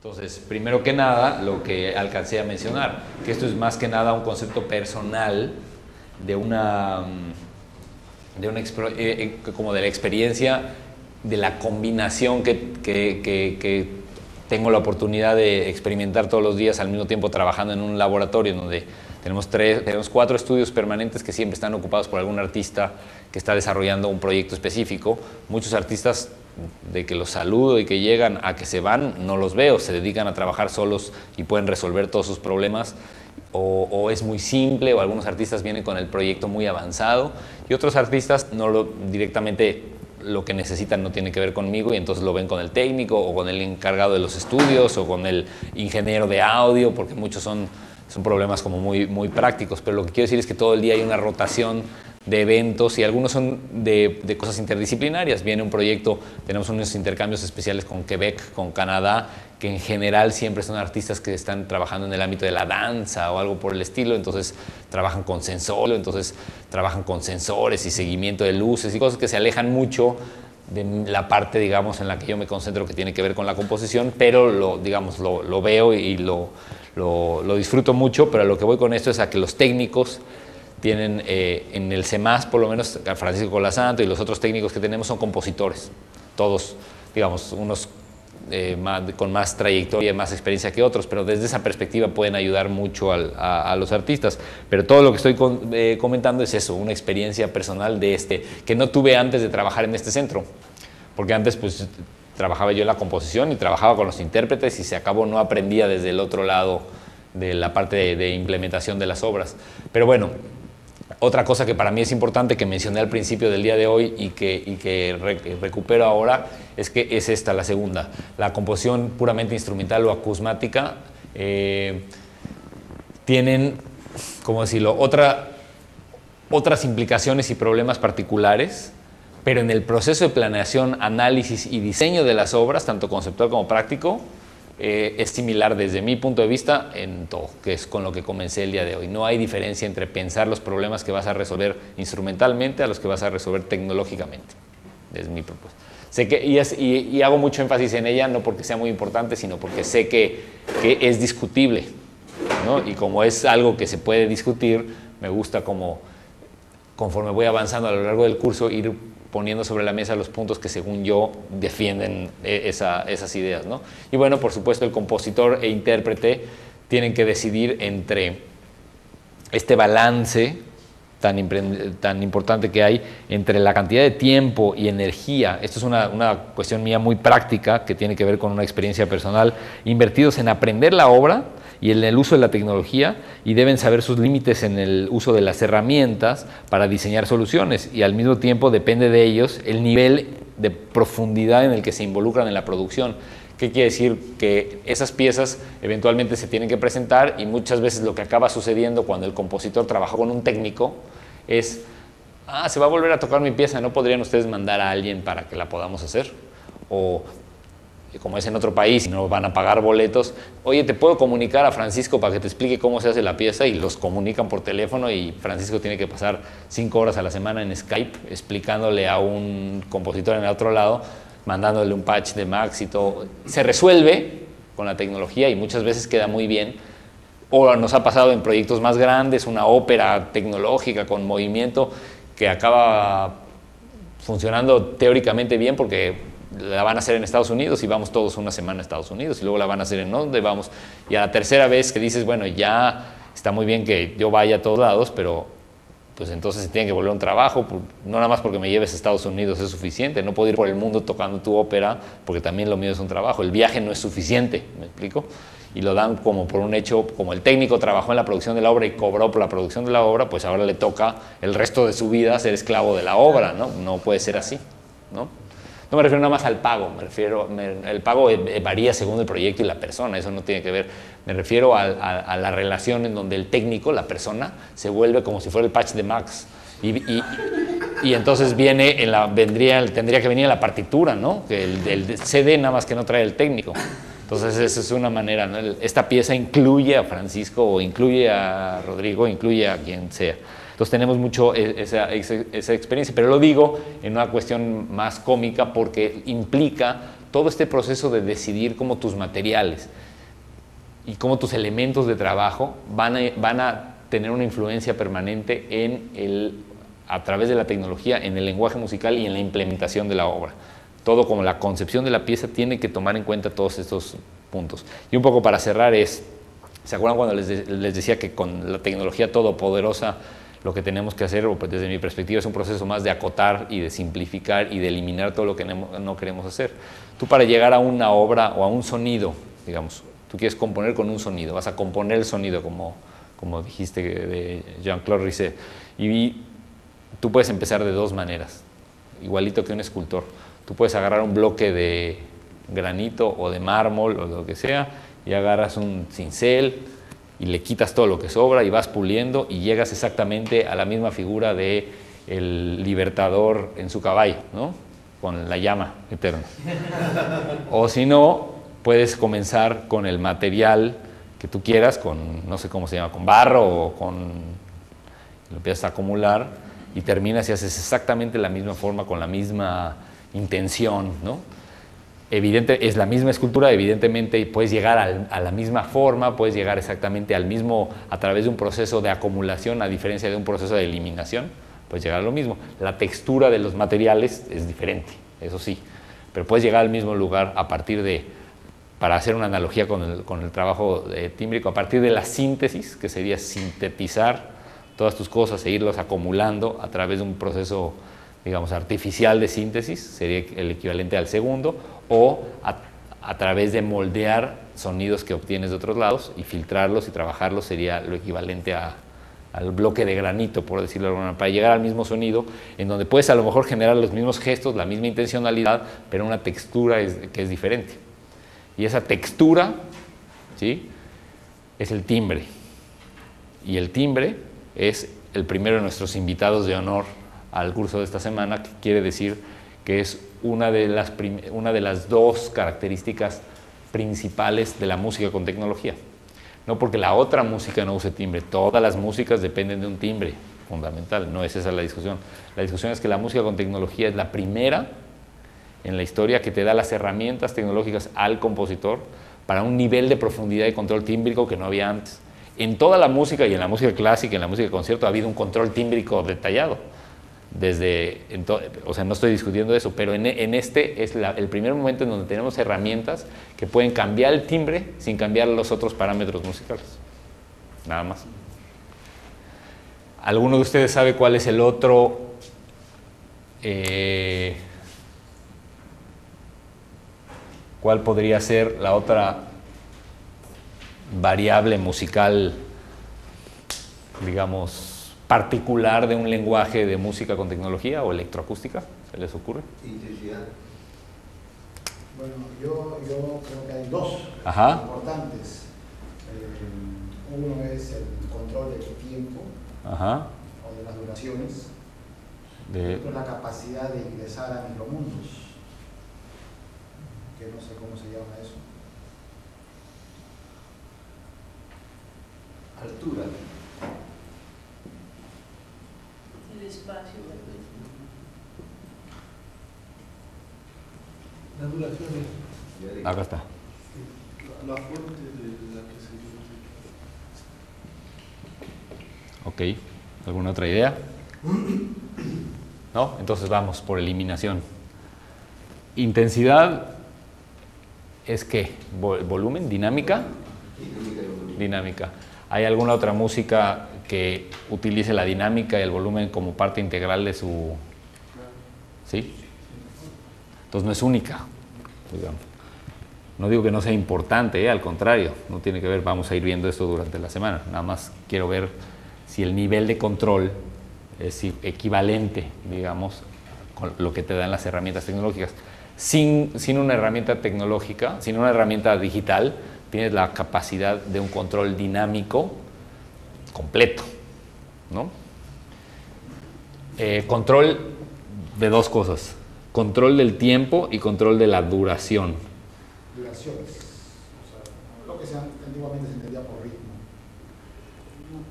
Entonces, primero que nada, lo que alcancé a mencionar, que esto es más que nada un concepto personal de como de la experiencia, de la combinación que tengo la oportunidad de experimentar todos los días al mismo tiempo trabajando en un laboratorio en donde tenemos 4 estudios permanentes que siempre están ocupados por algún artista que está desarrollando un proyecto específico. Muchos artistas de que los saludo y que llegan a que se van, no los veo, se dedican a trabajar solos y pueden resolver todos sus problemas, o es muy simple, o algunos artistas vienen con el proyecto muy avanzado y otros artistas directamente lo que necesitan no tiene que ver conmigo y entonces lo ven con el técnico o con el encargado de los estudios o con el ingeniero de audio, porque muchos son problemas como muy prácticos, pero lo que quiero decir es que todo el día hay una rotación de eventos y algunos son de cosas interdisciplinarias. Viene un proyecto, tenemos unos intercambios especiales con Quebec, con Canadá, que en general siempre son artistas que están trabajando en el ámbito de la danza o algo por el estilo, entonces trabajan con sensores y seguimiento de luces y cosas que se alejan mucho de la parte, digamos, en la que yo me concentro, que tiene que ver con la composición, pero lo veo y lo disfruto mucho, pero a lo que voy con esto es a que los técnicos tienen en el CEMAS, por lo menos Francisco Colasanto y los otros técnicos que tenemos son compositores, todos, digamos, unos con más trayectoria y más experiencia que otros, pero desde esa perspectiva pueden ayudar mucho a los artistas. Pero todo lo que estoy comentando es eso, una experiencia personal que no tuve antes de trabajar en este centro, porque antes pues trabajaba yo en la composición y trabajaba con los intérpretes y se acabó, no aprendía desde el otro lado de la parte de implementación de las obras. Pero bueno, otra cosa que para mí es importante, que mencioné al principio del día de hoy y que recupero ahora, es que es esta, la segunda. La composición puramente instrumental o acusmática tienen, ¿cómo decirlo?, otras implicaciones y problemas particulares, pero en el proceso de planeación, análisis y diseño de las obras, tanto conceptual como práctico, es similar desde mi punto de vista en todo, que es con lo que comencé el día de hoy. No hay diferencia entre pensar los problemas que vas a resolver instrumentalmente a los que vas a resolver tecnológicamente. Es mi propuesta. Sé que, y hago mucho énfasis en ella, no porque sea muy importante, sino porque sé que es discutible, ¿no? Y como es algo que se puede discutir, me gusta conforme voy avanzando a lo largo del curso, ir poniendo sobre la mesa los puntos que según yo defienden esas ideas, ¿no? Y bueno, por supuesto el compositor e intérprete tienen que decidir entre este balance tan importante que hay entre la cantidad de tiempo y energía. Esto es una cuestión mía muy práctica que tiene que ver con una experiencia personal, invertidos en aprender la obra y en el uso de la tecnología, y deben saber sus límites en el uso de las herramientas para diseñar soluciones, y al mismo tiempo depende de ellos el nivel de profundidad en el que se involucran en la producción. ¿Qué quiere decir? Que esas piezas eventualmente se tienen que presentar, y muchas veces lo que acaba sucediendo cuando el compositor trabaja con un técnico es: se va a volver a tocar mi pieza, ¿no podrían ustedes mandar a alguien para que la podamos hacer? O como es en otro país y no van a pagar boletos, oye, ¿te puedo comunicar a Francisco para que te explique cómo se hace la pieza? Y los comunican por teléfono y Francisco tiene que pasar 5 horas a la semana en Skype explicándole a un compositor en el otro lado, mandándole un patch de Max y todo. Se resuelve con la tecnología y muchas veces queda muy bien. O nos ha pasado en proyectos más grandes, una ópera tecnológica con movimiento que acaba funcionando teóricamente bien porque la van a hacer en Estados Unidos y vamos todos una semana a Estados Unidos, y luego la van a hacer en donde vamos, y a la tercera vez que dices, bueno, ya está muy bien que yo vaya a todos lados, pero pues entonces se tiene que volver un trabajo, no nada más porque me lleves a Estados Unidos es suficiente, no puedo ir por el mundo tocando tu ópera porque también lo mío es un trabajo, el viaje no es suficiente, ¿me explico? Y lo dan como por un hecho, como el técnico trabajó en la producción de la obra y cobró por la producción de la obra, pues ahora le toca el resto de su vida ser esclavo de la obra, ¿no? No puede ser así, ¿no? No me refiero nada más al pago, el pago varía según el proyecto y la persona, eso no tiene que ver. Me refiero a la relación en donde el técnico, la persona, se vuelve como si fuera el patch de Max. Y entonces tendría que venir en la partitura, ¿no? Que el CD nada más que no trae el técnico. Entonces esa es una manera, ¿no? Esta pieza incluye a Francisco o incluye a Rodrigo, incluye a quien sea. Entonces tenemos mucho esa experiencia, pero lo digo en una cuestión más cómica porque implica todo este proceso de decidir cómo tus materiales y cómo tus elementos de trabajo van a tener una influencia permanente a través de la tecnología, en el lenguaje musical y en la implementación de la obra. Todo como la concepción de la pieza tiene que tomar en cuenta todos estos puntos. Y un poco para cerrar ¿se acuerdan cuando les decía que con la tecnología todopoderosa lo que tenemos que hacer, o desde mi perspectiva, es un proceso más de acotar y de simplificar y de eliminar todo lo que no queremos hacer? Tú, para llegar a una obra o a un sonido, digamos, tú quieres componer con un sonido, vas a componer el sonido como dijiste de Jean-Claude Risset, y tú puedes empezar de dos maneras, igualito que un escultor. Tú puedes agarrar un bloque de granito o de mármol o lo que sea, y agarras un cincel y le quitas todo lo que sobra y vas puliendo y llegas exactamente a la misma figura de el libertador en su caballo, ¿no? Con la llama eterna. O si no, puedes comenzar con el material que tú quieras, con, no sé cómo se llama, con barro o lo empiezas a acumular y terminas y haces exactamente la misma forma, con la misma intención, ¿no? Es la misma escultura, evidentemente, y puedes llegar a la misma forma, puedes llegar exactamente al mismo, a través de un proceso de acumulación, a diferencia de un proceso de eliminación, puedes llegar a lo mismo. La textura de los materiales es diferente, eso sí, pero puedes llegar al mismo lugar a partir de, para hacer una analogía con el trabajo tímbrico, a partir de la síntesis, que sería sintetizar todas tus cosas e irlos acumulando a través de un proceso, digamos, artificial de síntesis, sería el equivalente al segundo, o a través de moldear sonidos que obtienes de otros lados y filtrarlos y trabajarlos, sería lo equivalente al bloque de granito, por decirlo de alguna manera, para llegar al mismo sonido, en donde puedes a lo mejor generar los mismos gestos, la misma intencionalidad, pero una textura que es diferente. Y esa textura, ¿sí?, es el timbre. Y el timbre es el primero de nuestros invitados de honor al curso de esta semana, que quiere decir que es una de las dos características principales de la música con tecnología. No porque la otra música no use timbre, todas las músicas dependen de un timbre fundamental, no es esa la discusión. La discusión es que la música con tecnología es la primera en la historia que te da las herramientas tecnológicas al compositor para un nivel de profundidad y control tímbrico que no había antes. En toda la música, y en la música clásica, en la música de concierto, ha habido un control tímbrico detallado. O sea, no estoy discutiendo eso, pero en este es el primer momento en donde tenemos herramientas que pueden cambiar el timbre sin cambiar los otros parámetros musicales. Nada más. ¿Alguno de ustedes sabe cuál es el otro cuál podría ser la otra variable musical, digamos, particular de un lenguaje de música con tecnología o electroacústica? ¿Se les ocurre? Intensidad. Bueno, yo creo que hay dos importantes. Uno es el control del tiempo o de las duraciones. Otro es la capacidad de ingresar a micromundos, que no sé cómo se llama eso. Altura. El espacio. La duración es Acá está. la fuente de la que se Ok. ¿Alguna otra idea? ¿No? Entonces vamos por eliminación. Intensidad es ¿qué? ¿Volumen? ¿Dinámica? Dinámica. ¿Hay alguna otra música que utilice la dinámica y el volumen como parte integral de su... ¿Sí? Entonces no es única, digamos. No digo que no sea importante, al contrario, no tiene que ver, vamos a ir viendo esto durante la semana. Nada más quiero ver si el nivel de control es equivalente, digamos, con lo que te dan las herramientas tecnológicas. Sin una herramienta tecnológica, sin una herramienta digital, tienes la capacidad de un control dinámico completo, ¿no? Control de dos cosas: control del tiempo y control de la duración. Duraciones. O sea, lo que antiguamente se entendía por ritmo.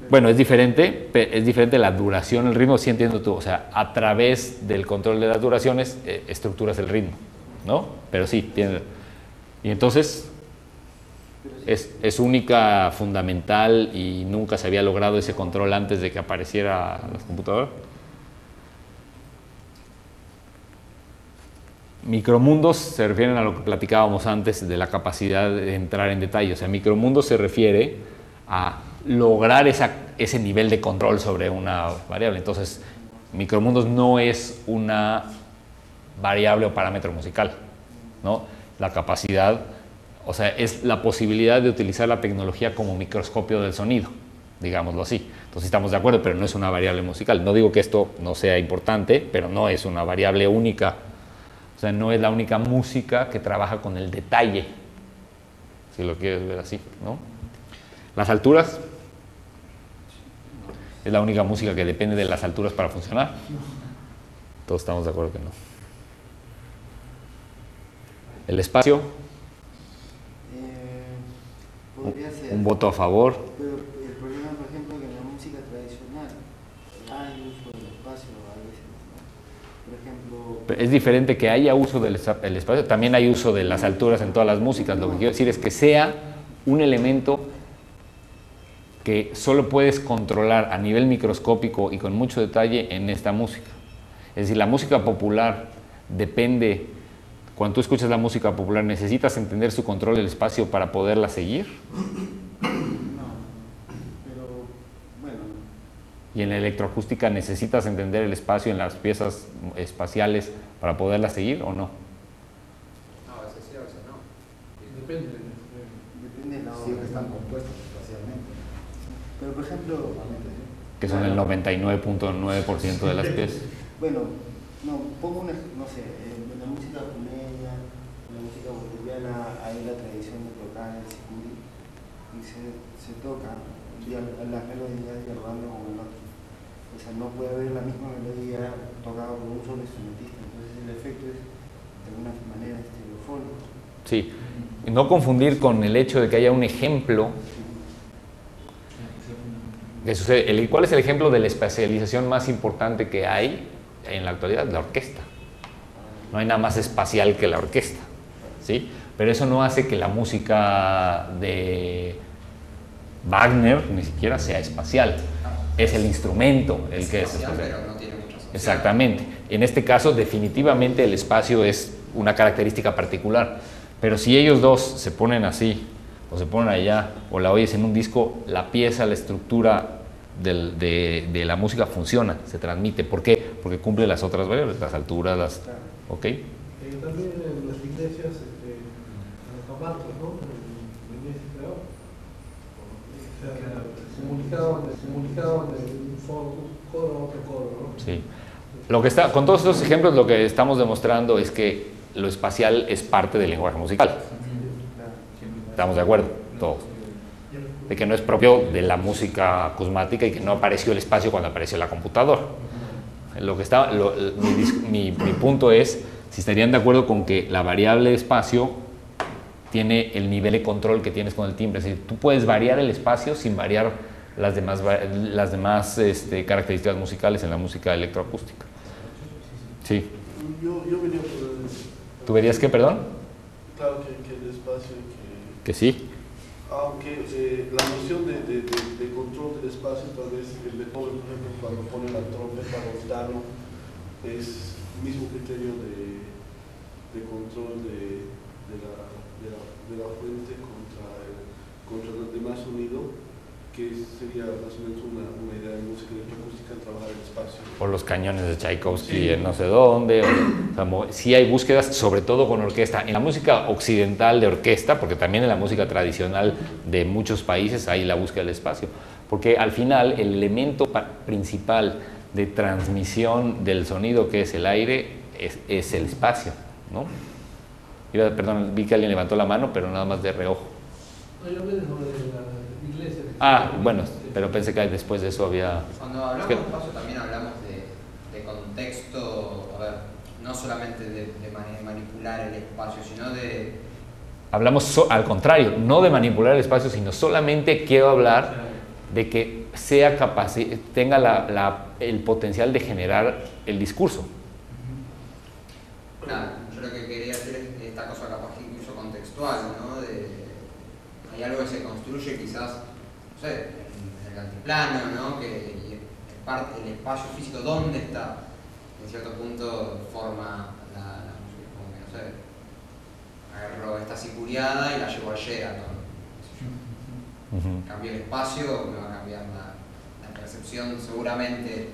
Bueno, es diferente la duración, el ritmo, sí entiendo tú. O sea, a través del control de las duraciones, estructuras el ritmo. ¿no? Pero sí, tiene. Y entonces es única, fundamental y nunca se había logrado ese control antes de que apareciera las computadoras. Micromundos se refieren a lo que platicábamos antes de la capacidad de entrar en detalle. O sea, micromundos se refiere a lograr ese nivel de control sobre una variable. Entonces, micromundos no es una variable o parámetro musical, ¿no? La capacidad, o sea, es la posibilidad de utilizar la tecnología como microscopio del sonido, digámoslo así. Entonces estamos de acuerdo, pero no es una variable musical. No digo que esto no sea importante, pero no es una variable única. O sea, no es la única música que trabaja con el detalle, si lo quieres ver así, ¿no? Las alturas es la única música que depende de las alturas para funcionar. Todos estamos de acuerdo que no. El espacio, podría ser, un voto a favor. pero el problema, por ejemplo, que en la música tradicional hay uso del espacio a veces, ¿no? Por ejemplo, Es diferente que haya uso del espacio, también hay uso de las alturas en todas las músicas. Lo que quiero decir es que sea un elemento que solo puedes controlar a nivel microscópico y con mucho detalle en esta música. Es decir, la música popular depende, cuando tú escuchas la música popular, ¿necesitas entender su control del espacio para poderla seguir? no, pero bueno. Y en la electroacústica, ¿necesitas entender el espacio en las piezas espaciales para poderla seguir o no? No, a veces sí, a veces no. Depende. Depende de la obra. Siempre están compuestos espacialmente. Pero por ejemplo, Que son el 99.9% de las piezas. bueno, no, pongo un ejemplo, no sé, en la música puneña, en la música boliviana hay la tradición de tocar el sicuri y se toca y las melodías dialogando con el otro. O sea, no puede haber la misma melodía tocada por un solo instrumentista, entonces el efecto es de alguna manera estereofónico. Sí, y no confundir con el hecho de que haya un ejemplo que sucede. ¿Cuál es el ejemplo de la espacialización más importante que hay en la actualidad? La orquesta. No hay nada más espacial que la orquesta, ¿sí? Pero eso no hace que la música de Wagner ni siquiera sea espacial. Es el instrumento el que es espacial. Pero no tiene mucha asociación. Exactamente. En este caso, definitivamente el espacio es una característica particular. Pero si ellos dos se ponen así, o se ponen allá, o la oyes en un disco, la pieza, la estructura de la música funciona, se transmite. ¿Por qué? Porque cumple las otras variables, las alturas, las... ¿Ok? También en las iglesias, en los zapatos, ¿no? En la iglesia, creo. O sea, comunicaban de un solo coro a otro coro, ¿no? Sí. Con todos estos ejemplos, lo que estamos demostrando es que lo espacial es parte del lenguaje musical. ¿Estamos de acuerdo? Todos. De que no es propio de la música acusmática y que no apareció el espacio cuando apareció la computadora. Mi punto es si estarían de acuerdo con que la variable espacio tiene el nivel de control que tienes con el timbre. Es decir, tú puedes variar el espacio sin variar las demás características musicales en la música electroacústica. Sí. Yo venía por el... ¿Tú verías qué, perdón? Claro que el espacio Que sí. aunque la noción de control del espacio, tal vez el Beethoven, por ejemplo, cuando pone la trompeta o el piano, es el mismo criterio de control de la fuente contra el demás sonido, que sería más o menos una idea de música electroacústica, trabajar el espacio. O los cañones de Tchaikovsky en no sé dónde. Sí hay búsquedas, sobre todo con orquesta. En la música occidental de orquesta, porque también en la música tradicional de muchos países hay la búsqueda del espacio. Porque al final el elemento principal de transmisión del sonido, que es el aire, es el espacio, ¿no? Perdón, vi que alguien levantó la mano, pero nada más de reojo. No, yo hablé de la iglesia. Bueno, pero pensé que después de eso había... Cuando hablamos de espacio también hablamos de contexto, a ver, no solamente de manipular el espacio, sino de... Hablamos al contrario, no de manipular el espacio, sino solamente quiero hablar de que sea capaz, tenga el potencial de generar el discurso. Nada, yo lo que quería hacer es hay algo que se construye quizás, no sé, en el altiplano, ¿no? Que el espacio físico, ¿dónde está? En cierto punto forma la música, como que, no sé, agarro esta sicuriada y la llevo a Sheraton. Cambio el espacio, me va a cambiar la percepción seguramente.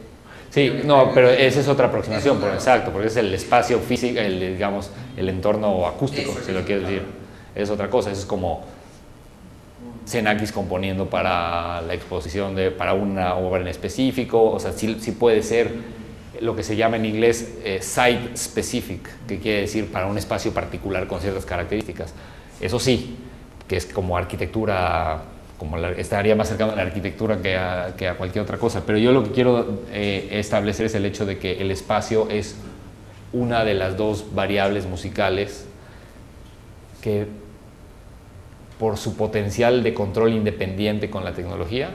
Sí, no, pero esa es otra aproximación, exacto, porque es el espacio físico, digamos, el entorno acústico, si lo quieres decir. Es otra cosa, eso es como Xenakis componiendo para la exposición, para una obra en específico, o sea, sí puede ser lo que se llama en inglés site specific, que quiere decir para un espacio particular con ciertas características. Eso sí, que es como arquitectura, estaría más cercano a la arquitectura que a cualquier otra cosa, pero yo lo que quiero establecer es el hecho de que el espacio es una de las dos variables musicales que por su potencial de control independiente con la tecnología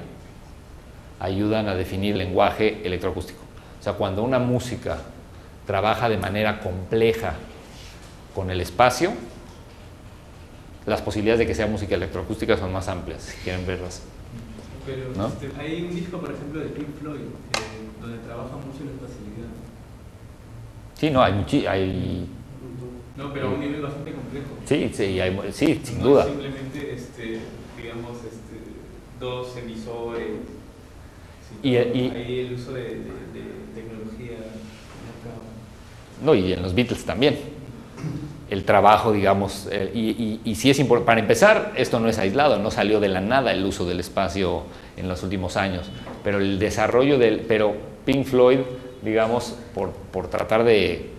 ayudan a definir el lenguaje electroacústico. O sea, cuando una música trabaja de manera compleja con el espacio, las posibilidades de que sea música electroacústica son más amplias, si quieren verlas. Pero ¿no? Hay un disco, por ejemplo, de Pink Floyd, donde trabaja mucho la espacialidad. Sí, no, hay No, pero a un nivel bastante complejo. Sí, sin no duda. Es simplemente, digamos, dos emisores. Y hay el uso de tecnología. No, y en los Beatles también. El trabajo, digamos, y sí es importante. Para empezar, esto no es aislado, no salió de la nada el uso del espacio en los últimos años, pero el desarrollo pero Pink Floyd, digamos, por tratar de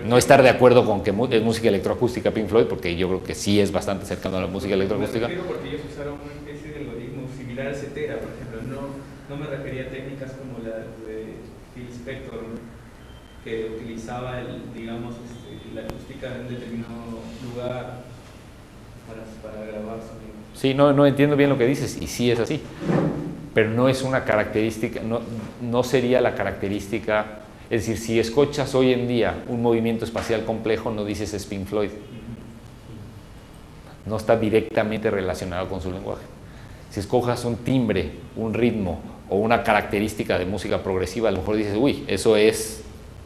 no estar de acuerdo con que es música electroacústica Pink Floyd, porque yo creo que sí es bastante cercano a la música electroacústica. Me refiero porque ellos usaron una especie de algoritmo similar al Cetera, por ejemplo. No me refería a técnicas como la de Phil Spector, ¿no? Que utilizaba digamos, la acústica en un determinado lugar para grabar sonido. Sí, no entiendo bien lo que dices, y sí es así, pero no es una característica, no sería la característica. Es decir, si escuchas hoy en día un movimiento espacial complejo, no dices es Pink Floyd. No está directamente relacionado con su lenguaje. Si escojas un timbre, un ritmo o una característica de música progresiva, a lo mejor dices, uy, eso es,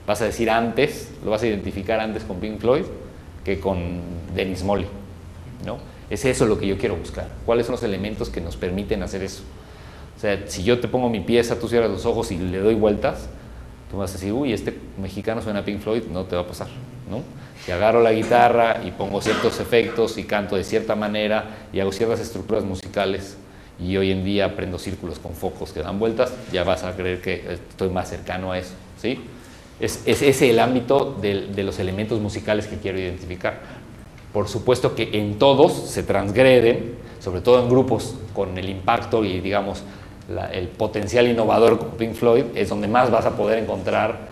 vas a decir antes, lo vas a identificar antes con Pink Floyd que con Dennis Molly, ¿no? Es eso lo que yo quiero buscar. ¿Cuáles son los elementos que nos permiten hacer eso? O sea, si yo te pongo mi pieza, tú cierras los ojos y le doy vueltas, tú vas a decir, uy, este mexicano suena a Pink Floyd, no te va a pasar, ¿no? Si agarro la guitarra y pongo ciertos efectos y canto de cierta manera y hago ciertas estructuras musicales y hoy en día prendo círculos con focos que dan vueltas, ya vas a creer que estoy más cercano a eso, ¿sí? Es ese el ámbito de los elementos musicales que quiero identificar. Por supuesto que en todos se transgreden, sobre todo en grupos con el impacto y, digamos, el potencial innovador como Pink Floyd, es donde más vas a poder encontrar,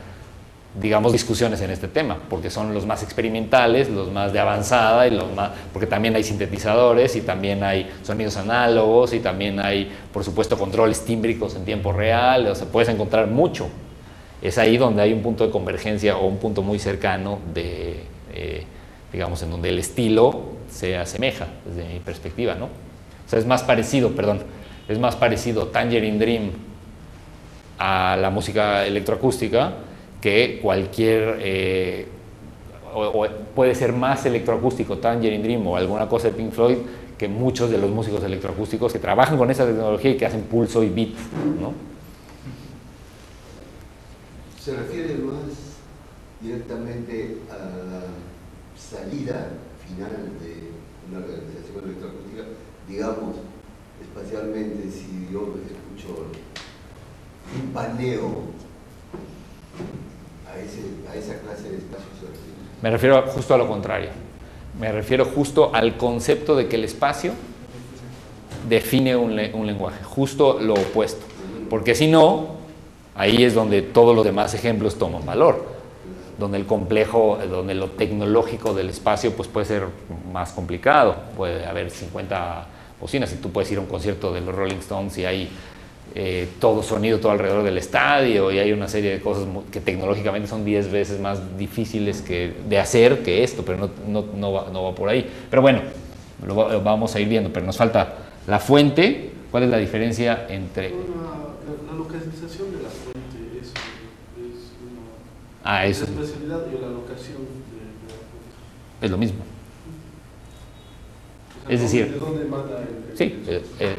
digamos, discusiones en este tema, porque son los más experimentales, los más de avanzada, porque también hay sintetizadores y también hay sonidos análogos y también hay, por supuesto, controles tímbricos en tiempo real, o sea, puedes encontrar mucho. Es ahí donde hay un punto de convergencia o un punto muy cercano digamos, en donde el estilo se asemeja, desde mi perspectiva, ¿no? O sea, es más parecido Tangerine Dream a la música electroacústica que cualquier, o puede ser más electroacústico Tangerine Dream o alguna cosa de Pink Floyd que muchos de los músicos electroacústicos que trabajan con esa tecnología y que hacen pulso y beat, ¿no? Se refiere más directamente a la salida final de una organización electroacústica, digamos, espacialmente, si yo escucho un paneo a esa clase de espacios. Me refiero justo a lo contrario. Me refiero justo al concepto de que el espacio define un lenguaje, justo lo opuesto. Porque si no, ahí es donde todos los demás ejemplos toman valor. Donde el complejo, donde lo tecnológico del espacio pues puede ser más complicado. Puede haber 50 bocinas y tú puedes ir a un concierto de los Rolling Stones y hay todo sonido todo alrededor del estadio y hay una serie de cosas que tecnológicamente son 10 veces más difíciles de hacer que esto, pero no va por ahí. Pero bueno, lo vamos a ir viendo, pero nos falta La fuente, ¿cuál es la diferencia entre...? La localización de la fuente es eso. La especialidad y la locación de la fuente. Es lo mismo. O sea, Es decir, ¿de dónde emana sí,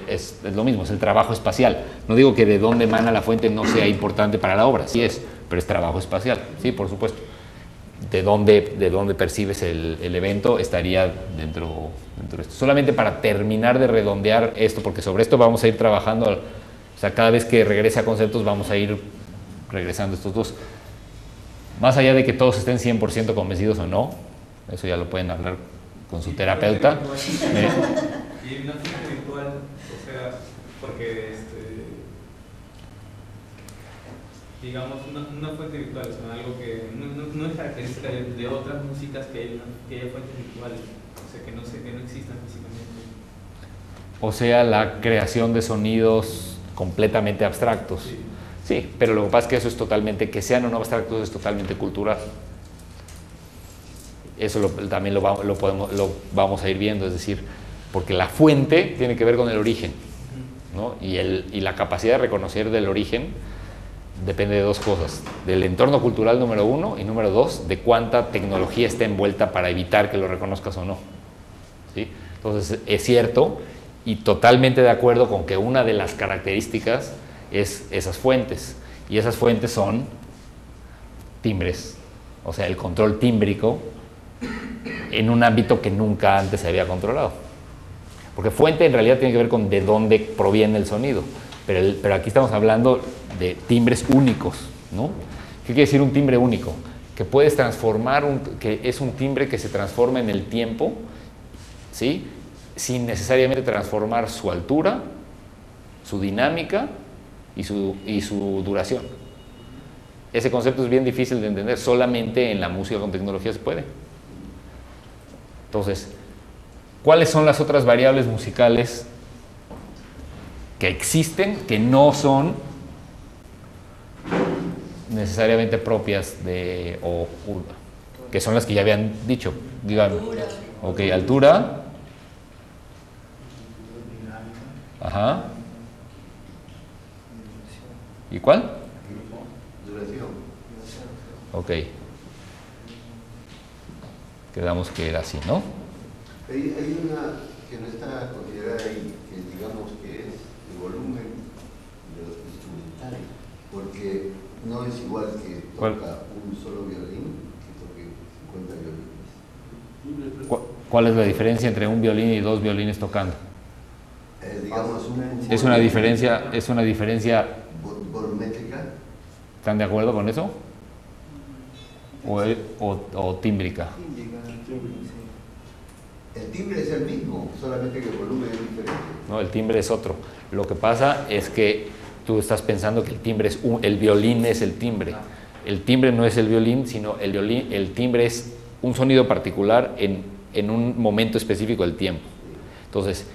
es lo mismo, es el trabajo espacial. No digo que de dónde emana la fuente no sea importante para la obra, sí es, pero es trabajo espacial, sí, por supuesto. De dónde percibes el evento estaría dentro de esto. Solamente para terminar de redondear esto, porque sobre esto vamos a ir trabajando, o sea, cada vez que regrese a conceptos vamos a ir regresando estos dos. Más allá de que todos estén 100% convencidos o no, eso ya lo pueden hablar con su terapeuta. Y una fuente virtual, o sea, porque digamos, una fuente virtual, o sea, algo que no es característica de otras músicas que haya fuentes virtuales, o sea, que no existan físicamente. O sea, la creación de sonidos completamente abstractos. Sí. Sí, pero lo que pasa es que eso es totalmente, que sean o no abstractos, es totalmente cultural. Eso también lo vamos a ir viendo, es decir, porque la fuente tiene que ver con el origen, ¿no? Y la capacidad de reconocer del origen depende de dos cosas: del entorno cultural, número uno, y número dos, de cuánta tecnología está envuelta para evitar que lo reconozcas o no, ¿sí? Entonces, es cierto y totalmente de acuerdo con que una de las características es esas fuentes, y esas fuentes son timbres, o sea, el control tímbrico en un ámbito que nunca antes se había controlado. Porque fuente en realidad tiene que ver con de dónde proviene el sonido, pero aquí estamos hablando de timbres únicos, ¿no? ¿Qué quiere decir un timbre único? Que puedes transformar, que es un timbre que se transforma en el tiempo, ¿sí? Sin necesariamente transformar su altura, su dinámica y su duración. Ese concepto es bien difícil de entender, solamente en la música con tecnología se puede. Entonces, ¿cuáles son las otras variables musicales que existen, que no son necesariamente propias que son las que ya habían dicho? Díganme. Ok, altura. Ajá. ¿Y cuál? Duración. Ok. Quedamos que era así, ¿no? Hay una que no está considerada ahí, que digamos que es el volumen de los instrumentales, porque no es igual que toca un solo violín que toque 50 violines. ¿Cuál es la diferencia entre un violín y dos violines tocando? Digamos es una diferencia volumétrica. ¿Están de acuerdo con eso? ¿O tímbrica? El timbre es el mismo, solamente que el volumen es diferente. No, el timbre es otro. Lo que pasa es que tú estás pensando que el timbre el violín es el timbre. El timbre no es el violín, sino el timbre es un sonido particular en un momento específico del tiempo. Entonces,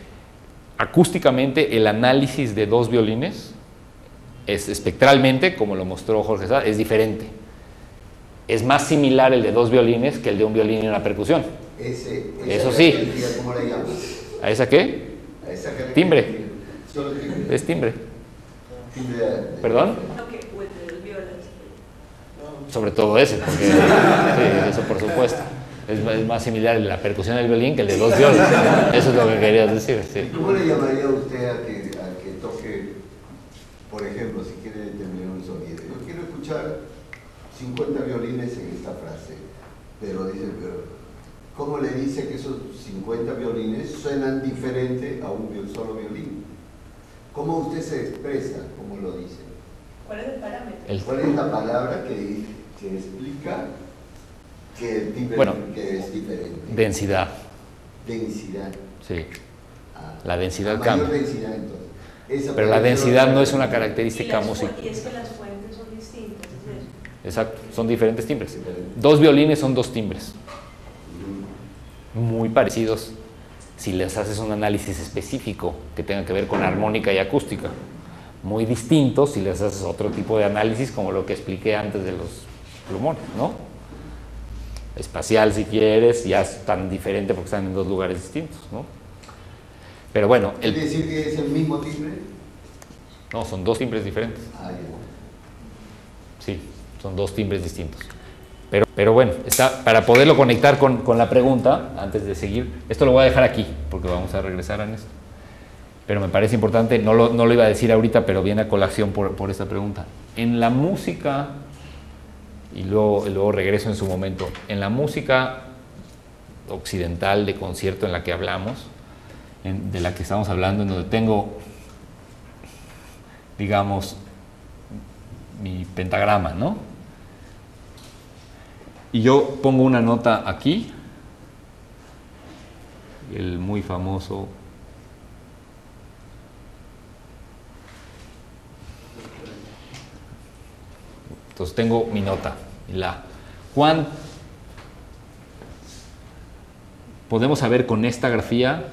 acústicamente, el análisis de dos violines es espectralmente, como lo mostró Jorge Sá, es diferente. Es más similar el de dos violines que el de un violín y una percusión. Eso sí. ¿Cómo le llamas? ¿A esa qué? A esa timbre. Solo timbre. Es timbre. Timbre ¿Perdón? Sobre todo ese, porque sí, eso por supuesto. Es más similar la percusión del violín que el de dos violines. Eso es lo que querías decir. Sí. ¿Cómo le llamaría usted a que toque, por ejemplo, si quiere determinar un sonido? Yo quiero escuchar 50 violines en esta frase, pero ¿cómo le dice que esos 50 violines suenan diferente a un solo violín? ¿Cómo usted se expresa? ¿Cómo lo dice? ¿Cuál es el parámetro? ¿Cuál es la palabra que explica que el timbre que es diferente? Densidad. Densidad. Sí. La densidad cambia. Densidad, entonces. Pero la densidad no es una característica musical. Y es que las fuentes son distintas, ¿es eso? Exacto, son diferentes timbres. Dos violines son dos timbres. Muy parecidos si les haces un análisis específico que tenga que ver con armónica y acústica. Muy distintos si les haces otro tipo de análisis, como lo que expliqué antes de los plumones, ¿no? Espacial, si quieres, ya es tan diferente porque están en dos lugares distintos, ¿no? Pero bueno, ¿Quiere decir que es el mismo timbre? No, son dos timbres diferentes. Ah, ya. Sí, son dos timbres distintos. Pero bueno, para poderlo conectar con la pregunta, antes de seguir, esto lo voy a dejar aquí, porque vamos a regresar a esto. Pero me parece importante, no lo iba a decir ahorita, pero viene a colación por esta pregunta. En la música, y luego regreso en su momento, en la música occidental de concierto en la que hablamos, de la que estamos hablando, en donde tengo, digamos, mi pentagrama, ¿no? Y yo pongo una nota aquí, el muy famoso entonces tengo mi nota, la. ¿Podemos saber con esta grafía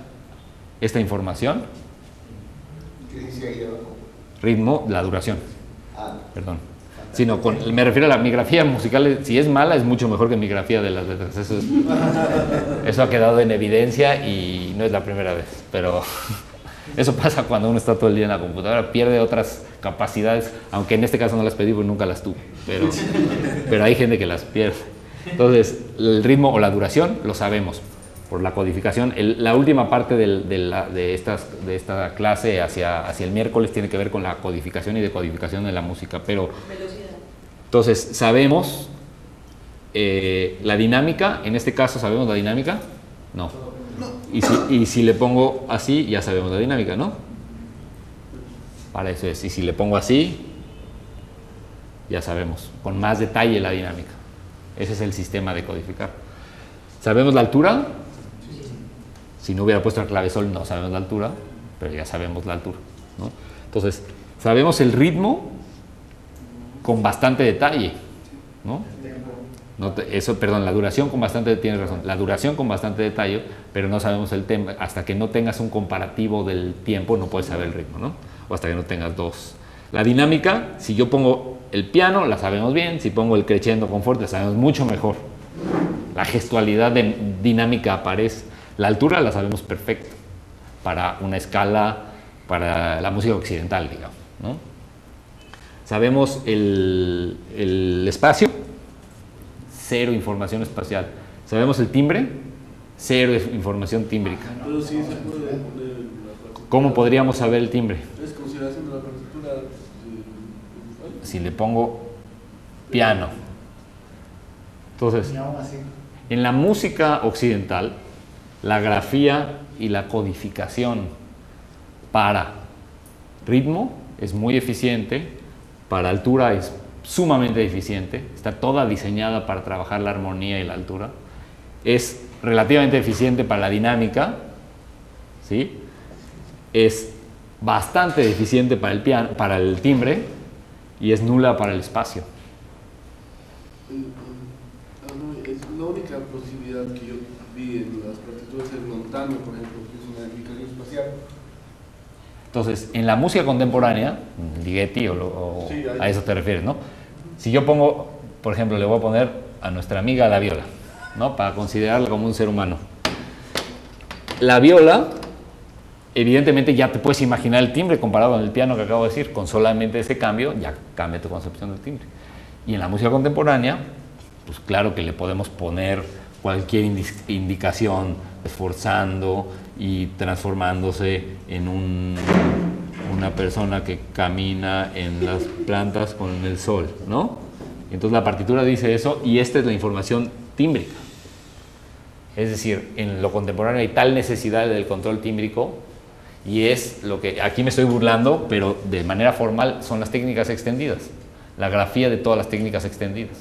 esta información? ¿Qué dice ahí abajo? Ritmo, la duración. Ah. Perdón. Sino mi refiero a mi grafía musical, si es mala, es mucho mejor que mi grafía de las letras. Eso ha quedado en evidencia y no es la primera vez. Pero eso pasa cuando uno está todo el día en la computadora, pierde otras capacidades, aunque en este caso no las pedí porque nunca las tuve. Pero hay gente que las pierde. Entonces, el ritmo o la duración lo sabemos por la codificación. La última parte de esta clase hacia el miércoles tiene que ver con la codificación y decodificación de la música. Pero, entonces, sabemos la dinámica. En este caso, ¿sabemos la dinámica? No. Y si le pongo así, ya sabemos la dinámica, ¿no? Para eso es. Y si le pongo así, ya sabemos con más detalle la dinámica. Ese es el sistema de codificar. ¿Sabemos la altura? Si no hubiera puesto el clavesol, no sabemos la altura, pero ya sabemos la altura, ¿no? Entonces, sabemos el ritmo con bastante detalle, ¿no? Perdón, la duración con bastante, tienes razón, la duración con bastante detalle, pero no sabemos el tema. Hasta que no tengas un comparativo del tiempo, no puedes saber el ritmo, ¿no? O hasta que no tengas dos. La dinámica, si yo pongo el piano, la sabemos bien. Si pongo el crescendo con forte, la sabemos mucho mejor. La gestualidad dinámica aparece. La altura la sabemos perfecto para una escala, para la música occidental, digamos, ¿no? Sabemos el espacio, cero información espacial. Sabemos el timbre, cero información tímbrica. Pero sí se puede poner la partitura. ¿Cómo podríamos saber el timbre? Es consideración de la partitura. Si le pongo piano. Entonces, en la música occidental, la grafía y la codificación para ritmo es muy eficiente, para altura es sumamente eficiente, está toda diseñada para trabajar la armonía y la altura, es relativamente eficiente para la dinámica, ¿sí? Es bastante deficiente para el piano, para el timbre, y es nula para el espacio. Es la única posibilidad que yo vi en las partituras es montano, por ejemplo, que es una indicación espacial. Entonces, en la música contemporánea, Ligeti sí, a eso te refieres, ¿no? Si yo pongo, por ejemplo, le voy a poner a nuestra amiga la viola, ¿no? Para considerarla como un ser humano. La viola, evidentemente ya te puedes imaginar el timbre comparado con el piano que acabo de decir. Con solamente ese cambio ya cambia tu concepción del timbre. Y en la música contemporánea, pues claro que le podemos poner cualquier indicación, esforzando y transformándose en una persona que camina en las plantas con el sol, ¿no? Entonces la partitura dice eso y esta es la información tímbrica. Es decir, en lo contemporáneo hay tal necesidad del control tímbrico y es lo que, aquí me estoy burlando, pero de manera formal son las técnicas extendidas, la grafía de todas las técnicas extendidas,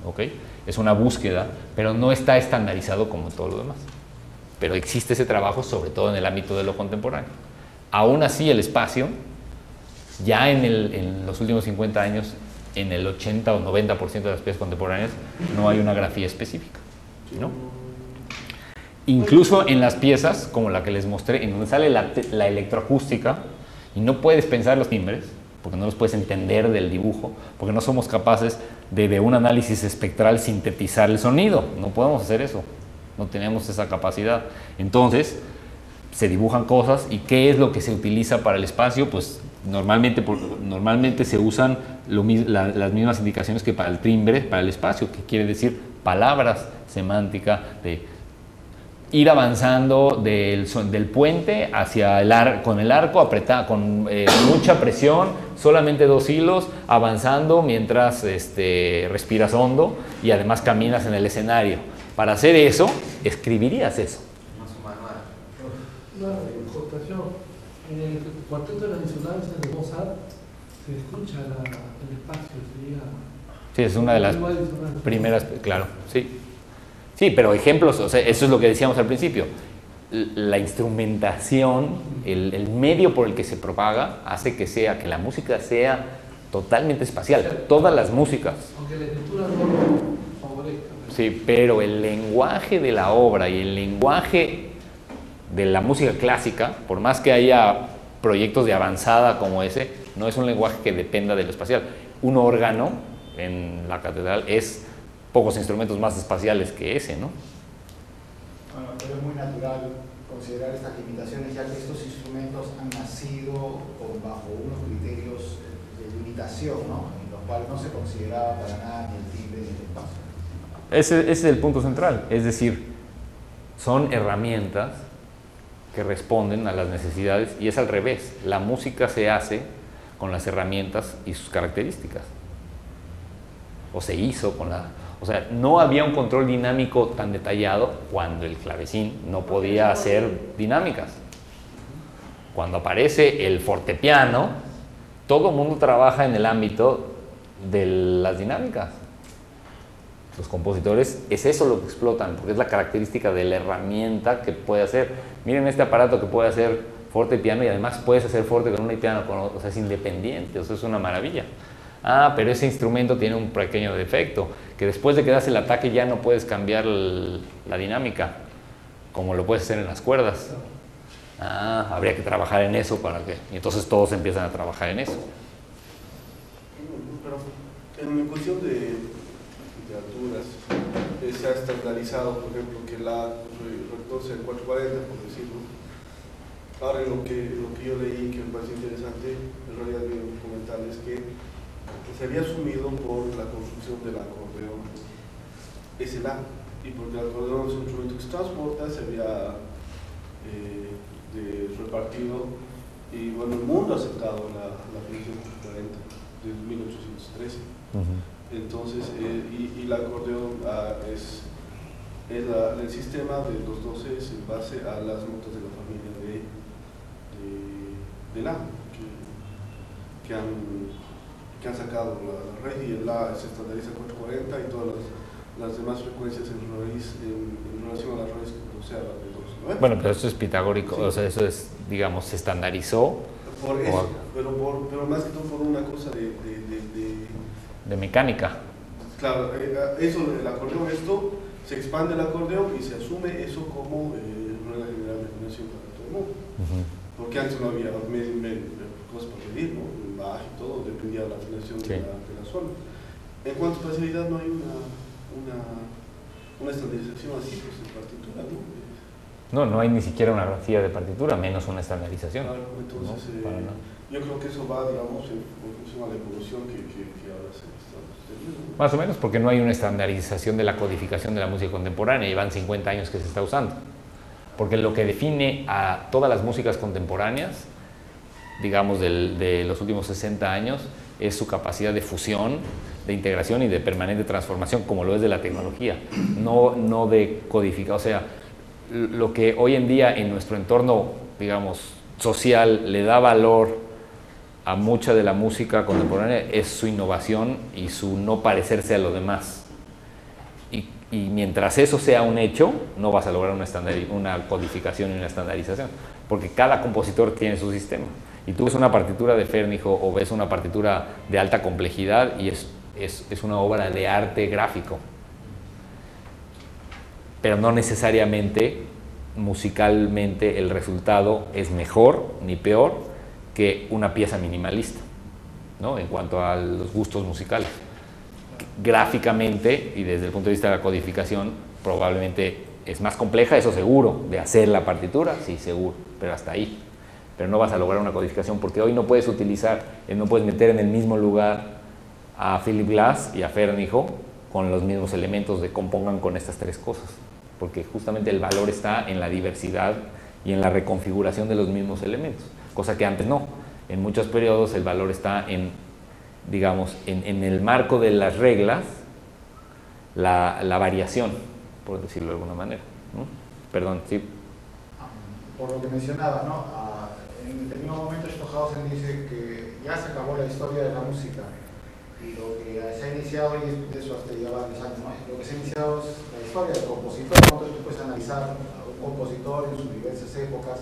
¿ok? Es una búsqueda, pero no está estandarizado como todo lo demás. Pero existe ese trabajo, sobre todo en el ámbito de lo contemporáneo. Aún así, el espacio, ya en los últimos 50 años, en el 80 o 90% de las piezas contemporáneas, no hay una grafía específica, ¿no? Incluso en las piezas, como la que les mostré, en donde sale la electroacústica, y no puedes pensar los timbres, porque no los puedes entender del dibujo, porque no somos capaces de un análisis espectral sintetizar el sonido. No podemos hacer eso, no tenemos esa capacidad. Entonces, se dibujan cosas y qué es lo que se utiliza para el espacio, pues normalmente se usan las mismas indicaciones que para el timbre, para el espacio, que quiere decir palabras, semántica, de ir avanzando del puente hacia con el arco apretado, con mucha presión, solamente 2 hilos, avanzando mientras respiras hondo y además caminas en el escenario. Para hacer eso, escribirías eso. Una constatación. En el cuarteto de las disonantes de Mozart se escucha el espacio, sería... Sí, es una de las primeras, claro, sí. Sí, pero ejemplos, o sea, eso es lo que decíamos al principio. La instrumentación, el medio por el que se propaga, hace que la música sea totalmente espacial. Todas las músicas. Aunque la escritura no lo favorezca. Sí, pero el lenguaje de la obra y el lenguaje de la música clásica, por más que haya proyectos de avanzada como ese, no es un lenguaje que dependa de lo espacial. Un órgano en la catedral es pocos instrumentos más espaciales que ese, ¿no? Bueno, pero es muy natural considerar estas limitaciones, ya que estos instrumentos han nacido bajo unos criterios de limitación, ¿no? En los cuales no se consideraba para nada ni el timbre ni el espacio. Ese es el punto central, es decir, son herramientas que responden a las necesidades y es al revés. La música se hace con las herramientas y sus características. O se hizo con la... O sea, no había un control dinámico tan detallado cuando el clavecín no podía hacer dinámicas. Cuando aparece el fortepiano, todo el mundo trabaja en el ámbito de las dinámicas. Los compositores es eso lo que explotan, porque es la característica de la herramienta que puede hacer. Miren este aparato que puede hacer forte y piano y además puedes hacer forte con una y piano, o sea, es independiente, o sea, es una maravilla. Ah, pero ese instrumento tiene un pequeño defecto, que después de que das el ataque ya no puedes cambiar la dinámica, como lo puedes hacer en las cuerdas. Ah, habría que trabajar en eso para que... Y entonces todos empiezan a trabajar en eso. Pero en cuestión de alturas, se ha estandarizado, por ejemplo, que la rector sea 440, por decirlo. Ahora, lo que yo leí, que me parece interesante, en realidad vi un comentario, es que se había asumido por la construcción del acordeón ese la, y porque el acordeón es un instrumento que se transporta, se había repartido, y bueno, el mundo ha aceptado la Fundación 40 desde 1813. Entonces, y el acordeón es el sistema de los 12 es en base a las notas de la familia de la que han sacado la red, y el la se estandariza 440 y todas las demás frecuencias en relación a las redes que procede a la de 290. Bueno, pero eso es pitagórico, sí. O sea, eso es, digamos, se estandarizó. Por eso, pero más que todo por una cosa de mecánica. Claro, eso, el acordeón, esto se expande el acordeón y se asume eso como regla general de afinación para todo el mundo. Porque antes no había cosas para medir, ¿no? El bajo y todo, dependía de la afinación de la zona. En cuanto a espacialidad, no hay una estandarización así, pues, de partitura, ¿no? No hay ni siquiera una grafía de partitura, menos una estandarización. Claro, entonces, yo creo que eso va, digamos, en función a la evolución que ahora se está teniendo. Más o menos, porque no hay una estandarización de la codificación de la música contemporánea, llevan 50 años que se está usando. Porque lo que define a todas las músicas contemporáneas, digamos, de los últimos 60 años, es su capacidad de fusión, de integración y de permanente transformación, como lo es de la tecnología, no de codificar. O sea, lo que hoy en día en nuestro entorno, digamos, social le da valor a mucha de la música contemporánea es su innovación y su no parecerse a lo demás. Y mientras eso sea un hecho, no vas a lograr una codificación y una estandarización, porque cada compositor tiene su sistema. Y tú ves una partitura de Fernijo o ves una partitura de alta complejidad y es una obra de arte gráfico. Pero no necesariamente musicalmente el resultado es mejor ni peor que una pieza minimalista, ¿no? En cuanto a los gustos musicales. Gráficamente y desde el punto de vista de la codificación, probablemente Es más compleja, eso seguro, de hacer la partitura, sí, seguro, pero hasta ahí. Pero no vas a lograr una codificación porque hoy no puedes utilizar, no puedes meter en el mismo lugar a Philip Glass y a Fernijo con los mismos elementos de compongan con estas tres cosas, porque justamente el valor está en la diversidad y en la reconfiguración de los mismos elementos, cosa que antes no. En muchos periodos el valor está en, digamos, en el marco de las reglas, la variación, por decirlo de alguna manera, ¿no? Perdón, sí. Por lo que mencionaba, ¿no? En determinado momento Stockhausen dice que ya se acabó la historia de la música y lo que se ha iniciado, y eso hasta ya varios años, ¿no? Lo que se ha iniciado es la historia del compositor, ¿no? Entonces tú puedes analizar a un compositor en sus diversas épocas,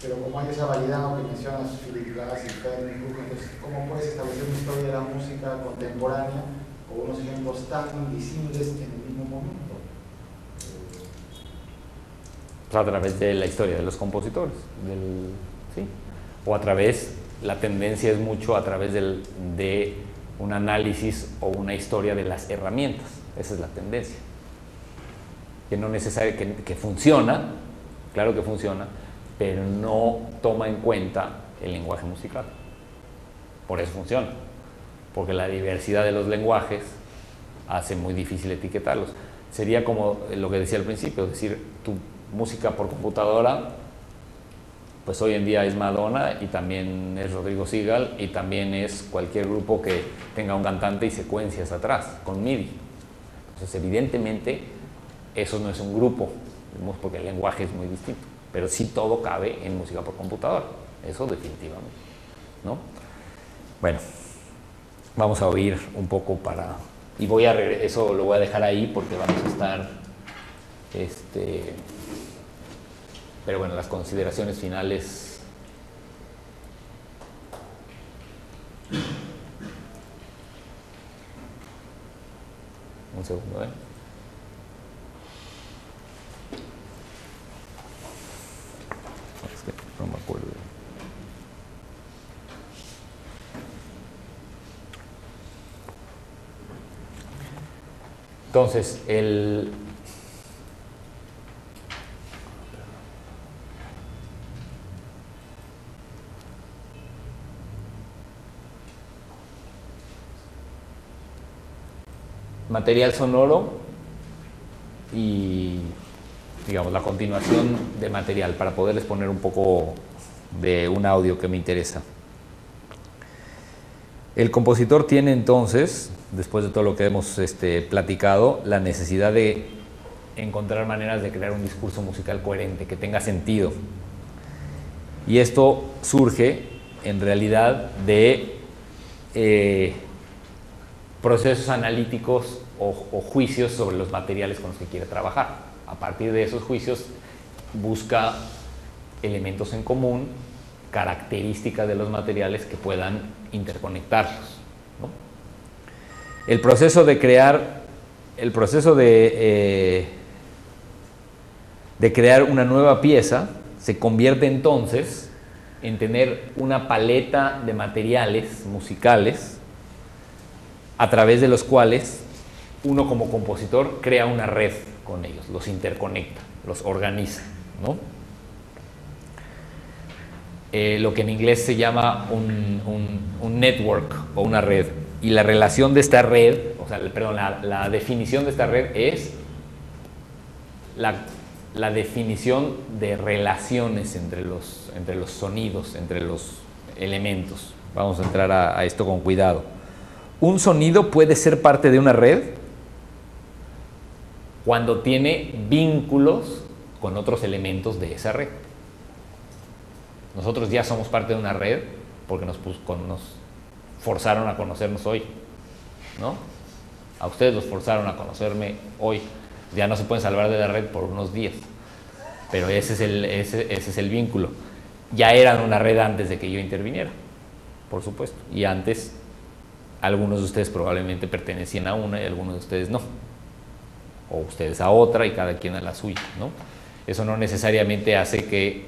pero como hay esa variedad, ¿no?, que mencionas, Philip Glass y Fernie, entonces ¿cómo puedes establecer una historia de la música contemporánea con unos ejemplos tan disímiles en el mismo momento? Pues a través de la historia de los compositores, ¿sí? O a través, la tendencia es mucho a través de un análisis o una historia de las herramientas. Esa es la tendencia. Que no necesariamente, que funciona, claro que funciona, pero no toma en cuenta el lenguaje musical. Por eso funciona, porque la diversidad de los lenguajes hace muy difícil etiquetarlos. Sería como lo que decía al principio, es decir, tu música por computadora, pues hoy en día es Madonna y también es Rodrigo Sigal y también es cualquier grupo que tenga un cantante y secuencias atrás, con MIDI. Entonces, evidentemente, eso no es un grupo, porque el lenguaje es muy distinto, pero sí todo cabe en música por computadora, eso definitivamente, ¿no? Bueno, vamos a oír un poco para... Y eso lo voy a dejar ahí porque vamos a estar... Pero bueno, las consideraciones finales. Un segundo, ¿eh? Es que no me acuerdo. Entonces, el material sonoro y, digamos, la continuación de material para poderles poner un poco de un audio que me interesa. El compositor tiene entonces, después de todo lo que hemos platicado, la necesidad de encontrar maneras de crear un discurso musical coherente, que tenga sentido. Y esto surge, en realidad, de procesos analíticos o juicios sobre los materiales con los que quiere trabajar. A partir de esos juicios busca elementos en común, características de los materiales que puedan interconectarlos, ¿no? El proceso de crear una nueva pieza se convierte entonces en tener una paleta de materiales musicales a través de los cuales uno como compositor crea una red con ellos, los interconecta, los organiza, ¿no? Lo que en inglés se llama un network o una red. Y la relación de esta red, la definición de esta red es la definición de relaciones entre los sonidos, entre los elementos. Vamos a entrar a esto con cuidado. Un sonido puede ser parte de una red cuando tiene vínculos con otros elementos de esa red. Nosotros ya somos parte de una red porque nos forzaron a conocernos hoy, ¿no? A ustedes los forzaron a conocerme hoy. Ya no se pueden salvar de la red por unos días, pero ese es el vínculo. Ya eran una red antes de que yo interviniera, por supuesto, y antes algunos de ustedes probablemente pertenecían a una y algunos de ustedes no, o ustedes a otra y cada quien a la suya, ¿no? Eso no necesariamente hace que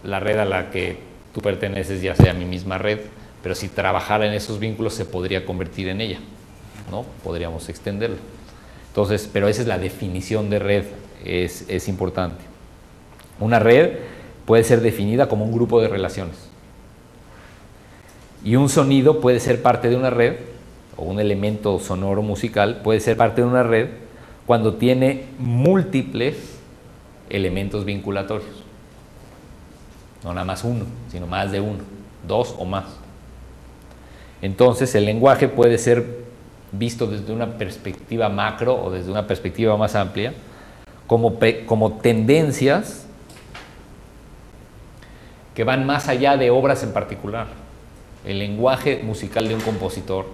la red a la que tú perteneces ya sea mi misma red, pero si trabajara en esos vínculos se podría convertir en ella, ¿no? Podríamos extenderlo. Entonces, pero esa es la definición de red, es importante. Una red puede ser definida como un grupo de relaciones. Y un sonido puede ser parte de una red, o un elemento sonoro musical puede ser parte de una red cuando tiene múltiples elementos vinculatorios. No nada más uno, sino más de uno, dos o más. Entonces, el lenguaje puede ser visto desde una perspectiva macro o desde una perspectiva más amplia, como tendencias que van más allá de obras en particular. El lenguaje musical de un compositor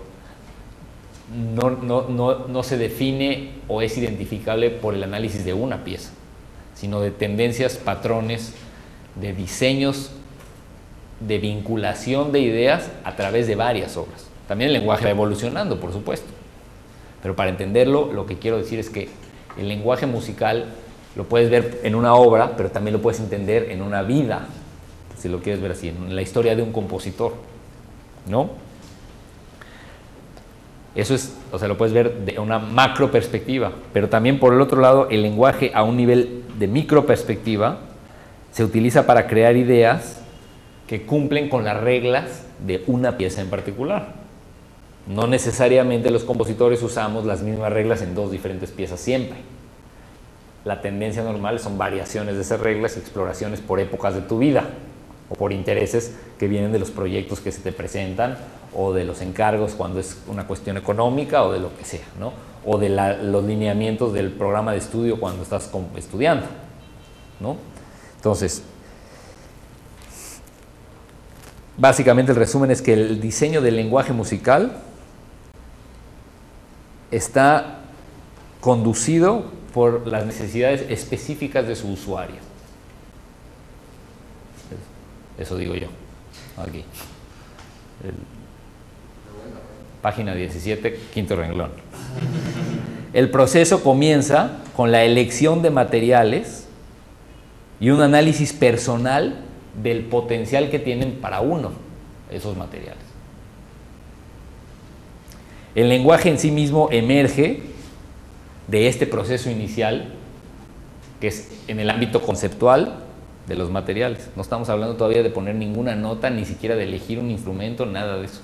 no se define o es identificable por el análisis de una pieza, sino de tendencias, patrones, de diseños, de vinculación de ideas a través de varias obras. También el lenguaje va evolucionando, por supuesto, pero para entenderlo, lo que quiero decir es que el lenguaje musical lo puedes ver en una obra, pero también lo puedes entender en una vida, si lo quieres ver así, en la historia de un compositor, ¿no? Eso es, o sea, lo puedes ver de una macro perspectiva, pero también por el otro lado, el lenguaje a un nivel de micro perspectiva se utiliza para crear ideas que cumplen con las reglas de una pieza en particular. No necesariamente los compositores usamos las mismas reglas en dos diferentes piezas siempre. La tendencia normal son variaciones de esas reglas y exploraciones por épocas de tu vida o por intereses que vienen de los proyectos que se te presentan o de los encargos cuando es una cuestión económica o de lo que sea, ¿no? O de los lineamientos del programa de estudio cuando estás estudiando, ¿no? Entonces, básicamente el resumen es que el diseño del lenguaje musical está conducido por las necesidades específicas de su usuario. Eso digo yo, aquí. Página 17, quinto renglón. El proceso comienza con la elección de materiales y un análisis personal del potencial que tienen para uno esos materiales. El lenguaje en sí mismo emerge de este proceso inicial, que es en el ámbito conceptual de los materiales. No estamos hablando todavía de poner ninguna nota, ni siquiera de elegir un instrumento, nada de eso.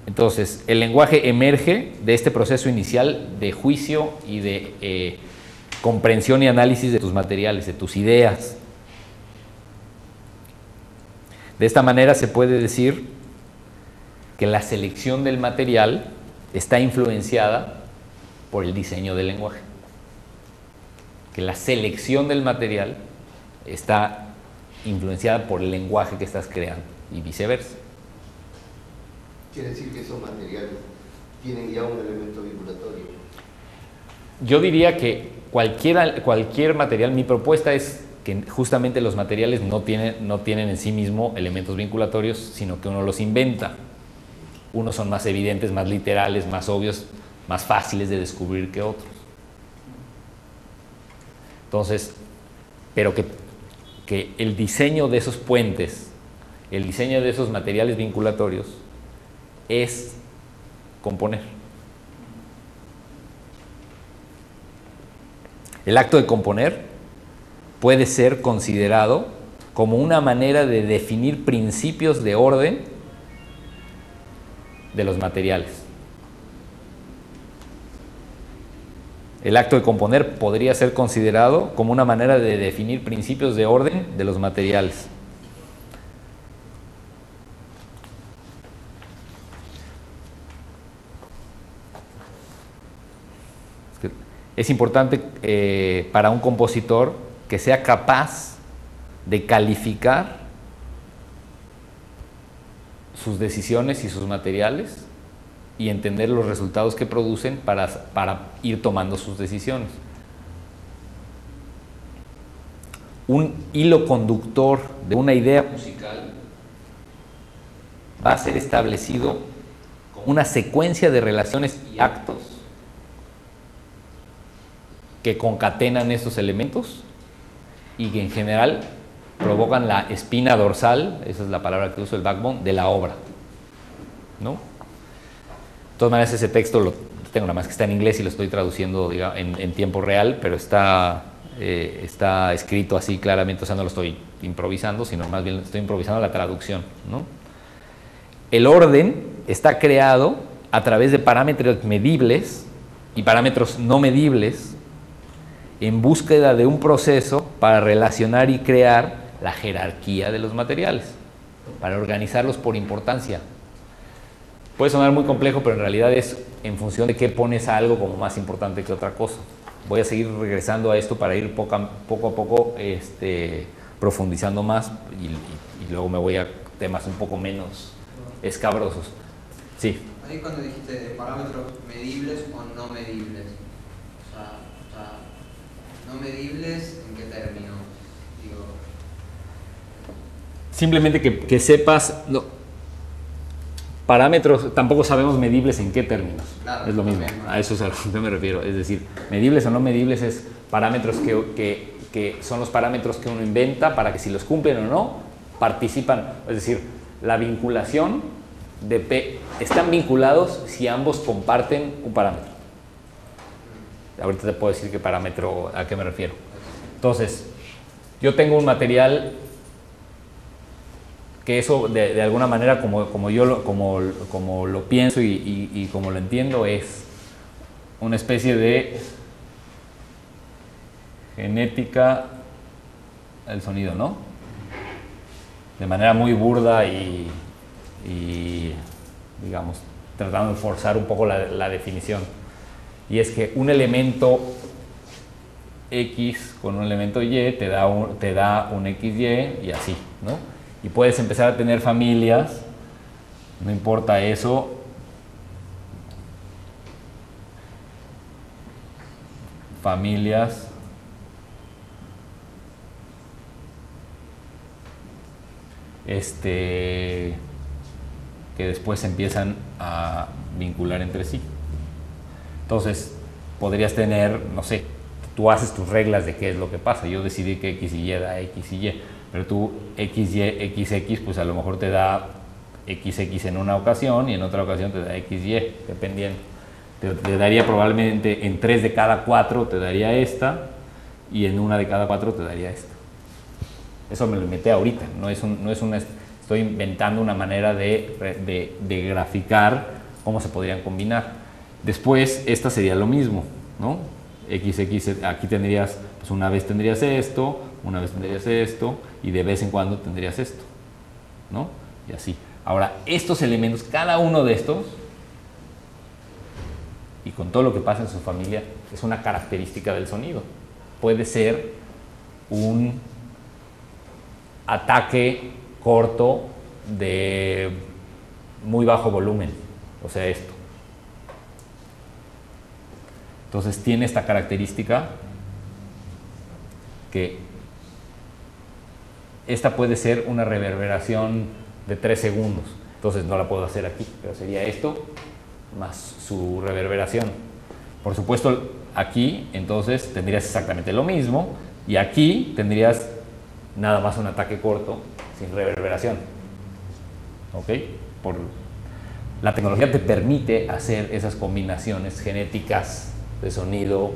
Entonces, el lenguaje emerge de este proceso inicial de juicio y de comprensión y análisis de tus materiales, de tus ideas. De esta manera se puede decir que la selección del material está influenciada por el diseño del lenguaje. Que la selección del material está influenciada por el lenguaje que estás creando y viceversa. Quiere decir que esos materiales tienen ya un elemento vinculatorio. Yo diría que cualquier material, mi propuesta es que justamente los materiales no tienen en sí mismo elementos vinculatorios, sino que uno los inventa. Unos son más evidentes, más literales, más obvios, más fáciles de descubrir que otros. Entonces, pero que el diseño de esos puentes, el diseño de esos materiales vinculatorios es componer. El acto de componer puede ser considerado como una manera de definir principios de orden de los materiales. El acto de componer podría ser considerado como una manera de definir principios de orden de los materiales. Es importante para un compositor que sea capaz de calificar sus decisiones y sus materiales y entender los resultados que producen para ir tomando sus decisiones. Un hilo conductor de una idea musical va a ser establecido como una secuencia de relaciones y actos que concatenan estos elementos y que en general provocan la espina dorsal, esa es la palabra que uso, el backbone, de la obra, ¿no? De todas maneras, ese texto tengo nada más que está en inglés y lo estoy traduciendo en tiempo real, pero está escrito así claramente, o sea, no lo estoy improvisando, sino más bien estoy improvisando la traducción, ¿no? El orden está creado a través de parámetros medibles y parámetros no medibles en búsqueda de un proceso para relacionar y crear la jerarquía de los materiales, para organizarlos por importancia. Puede sonar muy complejo, pero en realidad es en función de qué pones a algo como más importante que otra cosa. Voy a seguir regresando a esto para ir poco a poco profundizando más y luego me voy a temas un poco menos escabrosos. Sí. Ahí cuando dijiste de parámetros medibles o no medibles, o sea, no medibles, ¿en qué término? Digo... Simplemente que sepas, no, parámetros tampoco sabemos medibles en qué términos, claro, es lo mismo, a eso es a lo que me refiero, es decir, medibles o no medibles es parámetros que son los parámetros que uno inventa para que si los cumplen o no, participan, es decir, la vinculación de P, están vinculados si ambos comparten un parámetro. Ahorita te puedo decir qué parámetro, a qué me refiero. Entonces, yo tengo un material que eso de alguna manera como lo pienso y como lo entiendo es una especie de genética del sonido, ¿no? De manera muy burda y digamos tratando de forzar un poco la definición, y es que un elemento X con un elemento Y te da un XY y así, ¿no? Y puedes empezar a tener familias, no importa eso, familias que después se empiezan a vincular entre sí. Entonces, podrías tener, no sé, tú haces tus reglas de qué es lo que pasa. Yo decidí que X y Y da X y Y, pero tú XY, XX, pues a lo mejor te da XX en una ocasión y en otra ocasión te da XY, dependiendo. Te daría probablemente en 3 de cada 4 te daría esta y en 1 de cada 4 te daría esta. Eso me lo inventé ahorita, estoy inventando una manera de graficar cómo se podrían combinar. Después, esta sería lo mismo, ¿no? XX, aquí tendrías, pues una vez tendrías esto, una vez tendrías esto, y de vez en cuando tendrías esto, ¿no? Y así. Ahora, estos elementos, cada uno de estos, y con todo lo que pasa en su familia, es una característica del sonido. Puede ser un ataque corto de muy bajo volumen, o sea, esto. Entonces tiene esta característica que esta puede ser una reverberación de 3 segundos, entonces no la puedo hacer aquí, pero sería esto más su reverberación. Por supuesto, aquí entonces tendrías exactamente lo mismo y aquí tendrías nada más un ataque corto sin reverberación. ¿Ok? La tecnología te permite hacer esas combinaciones genéticas de sonido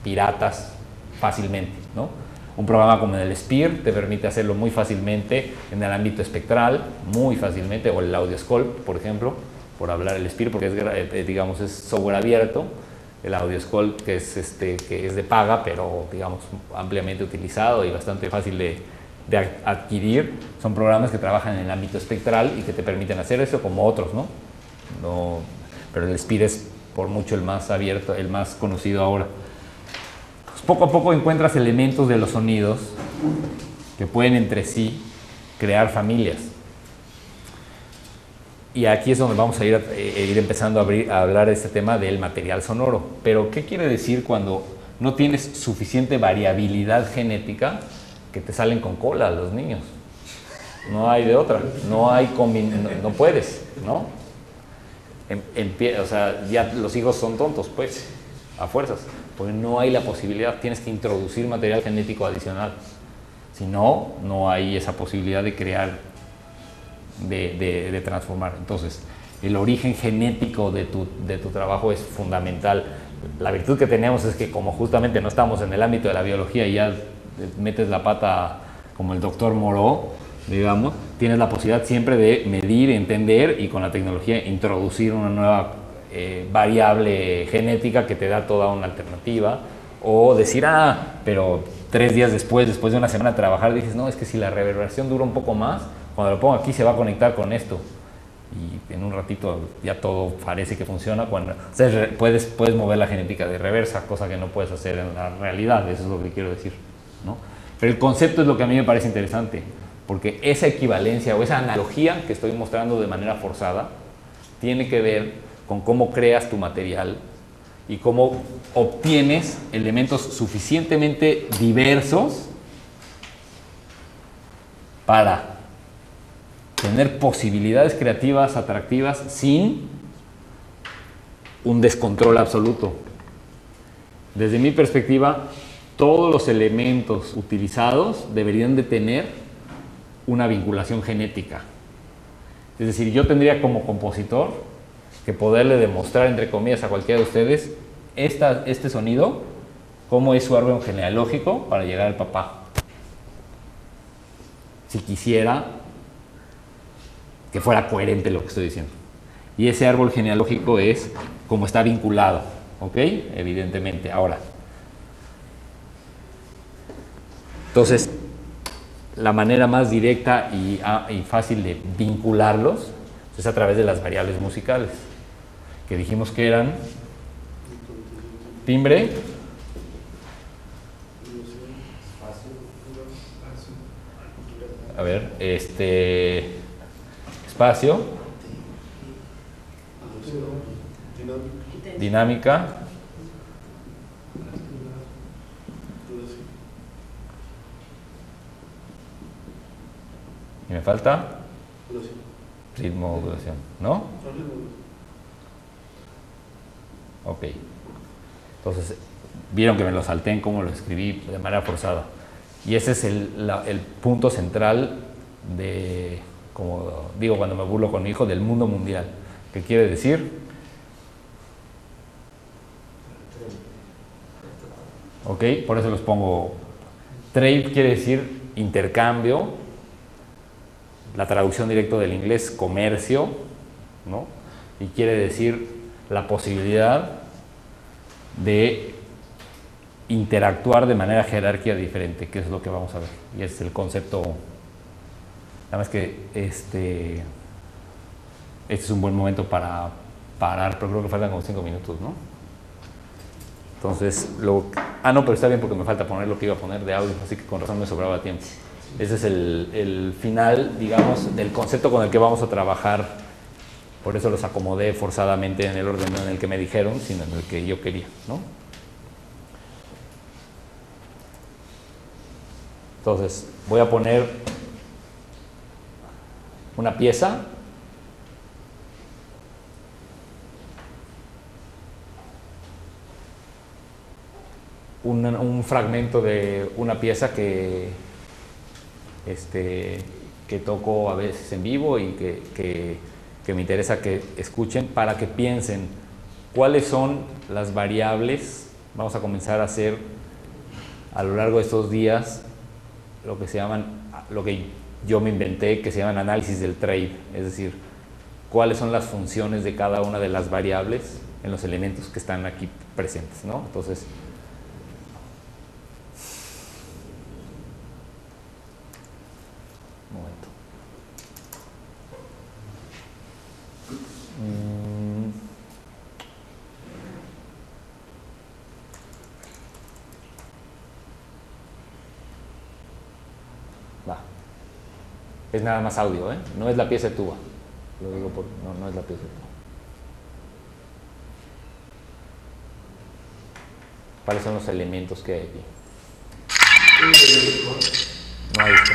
piratas fácilmente, ¿no? Un programa como el SPIR te permite hacerlo muy fácilmente en el ámbito espectral, muy fácilmente, o el Audiosculpt, por ejemplo, por hablar el SPIR, porque digamos es software abierto. El Audiosculpt que es de paga, pero digamos ampliamente utilizado y bastante fácil de adquirir. Son programas que trabajan en el ámbito espectral y que te permiten hacer eso, como otros, ¿no? Pero el SPIR es por mucho el más abierto, el más conocido ahora. Pues poco a poco encuentras elementos de los sonidos que pueden entre sí crear familias. Y aquí es donde vamos a ir empezando a hablar de este tema del material sonoro. Pero, ¿qué quiere decir cuando no tienes suficiente variabilidad genética que te salen con cola los niños? No hay de otra, no puedes, ¿no? O sea, ya los hijos son tontos, pues, a fuerzas, porque no hay la posibilidad, tienes que introducir material genético adicional. Si no, no hay esa posibilidad de crear, de transformar. Entonces, el origen genético de tu trabajo es fundamental. La virtud que tenemos es que como justamente no estamos en el ámbito de la biología y ya metes la pata como el doctor Moreau, digamos, tienes la posibilidad siempre de medir, entender y con la tecnología introducir una nueva variable genética que te da toda una alternativa, o decir, pero 3 días después de una semana de trabajar, dices, no, es que si la reverberación dura un poco más, cuando lo pongo aquí se va a conectar con esto y en un ratito ya todo parece que funciona. O sea, puedes mover la genética de reversa, cosa que no puedes hacer en la realidad, eso es lo que quiero decir, ¿no? Pero el concepto es lo que a mí me parece interesante, porque esa equivalencia o esa analogía que estoy mostrando de manera forzada tiene que ver con cómo creas tu material y cómo obtienes elementos suficientemente diversos para tener posibilidades creativas atractivas sin un descontrol absoluto. Desde mi perspectiva, todos los elementos utilizados deberían de tener una vinculación genética. Es decir, yo tendría como compositor que poderle demostrar, entre comillas, a cualquiera de ustedes este sonido, cómo es su árbol genealógico para llegar al papá. Si quisiera que fuera coherente lo que estoy diciendo. Y ese árbol genealógico es como está vinculado, ¿ok? Evidentemente. Ahora, entonces, la manera más directa y fácil de vincularlos es a través de las variables musicales, que dijimos que eran timbre, a ver, espacio, dinámica, y me falta ritmo, duración, ¿no? Ok. Entonces, vieron que me lo salté en cómo lo escribí de manera forzada. Y ese es el punto central de, como digo cuando me burlo con mi hijo, del mundo mundial. ¿Qué quiere decir? Ok, por eso los pongo. Trade quiere decir intercambio. La traducción directa del inglés, comercio, ¿no? Y quiere decir la posibilidad de interactuar de manera jerárquica diferente, que es lo que vamos a ver. Y ese es el concepto. Nada más que este es un buen momento para parar, pero creo que faltan como 5 minutos, ¿no? Entonces, no, pero está bien porque me falta poner lo que iba a poner de audio, así que con razón me sobraba tiempo. Ese es el final, digamos, del concepto con el que vamos a trabajar. Por eso los acomodé forzadamente en el orden no en el que me dijeron, sino en el que yo quería, ¿no? Entonces, voy a poner una pieza. Un fragmento de una pieza que toco a veces en vivo y que me interesa que escuchen para que piensen cuáles son las variables. Vamos a comenzar a hacer a lo largo de estos días lo que se llaman, lo que yo me inventé, que se llaman análisis del trade, es decir, cuáles son las funciones de cada una de las variables en los elementos que están aquí presentes, ¿no? Entonces, un momento. Va. Es nada más audio, ¿eh? No es la pieza de tuba. Lo digo por... No es la pieza de tuba. ¿Cuáles son los elementos que hay aquí? No, ahí está.